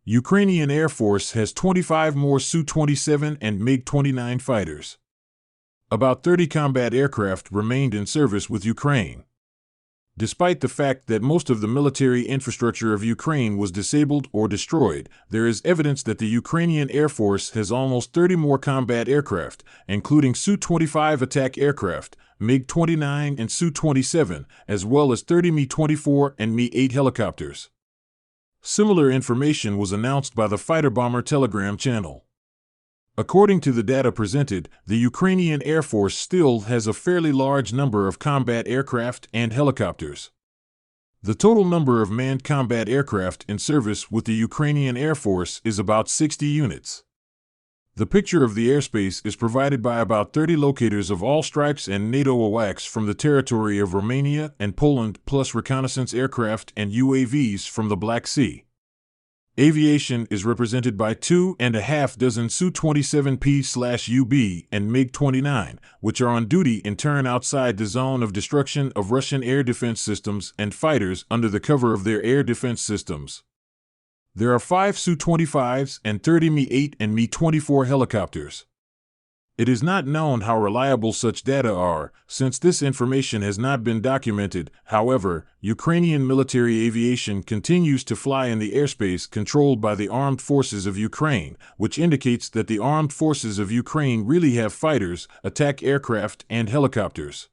Ukrainian Air Force has 25 more Su-27 and MiG-29 fighters. About 30 combat aircraft remained in service with Ukraine. Despite the fact that most of the military infrastructure of Ukraine was disabled or destroyed, there is evidence that the Ukrainian Air Force has almost 30 more combat aircraft, including Su-25 attack aircraft, MiG-29 and Su-27, as well as 30 Mi-24 and Mi-8 helicopters. Similar information was announced by the fighter-bomber Telegram channel. According to the data presented, the Ukrainian Air Force still has a fairly large number of combat aircraft and helicopters. The total number of manned combat aircraft in service with the Ukrainian Air Force is about 60 units. The picture of the airspace is provided by about 30 locators of all stripes and NATO Awaks from the territory of Romania and Poland, plus reconnaissance aircraft and UAVs from the Black Sea. Aviation is represented by 2.5 dozen Su-27P/UB and MiG-29, which are on duty in turn outside the zone of destruction of Russian air defense systems and fighters under the cover of their air defense systems. There are 5 Su-25s and 30 Mi-8 and Mi-24 helicopters. It is not known how reliable such data are, since this information has not been documented. However, Ukrainian military aviation continues to fly in the airspace controlled by the Armed Forces of Ukraine, which indicates that the Armed Forces of Ukraine really have fighters, attack aircraft, and helicopters.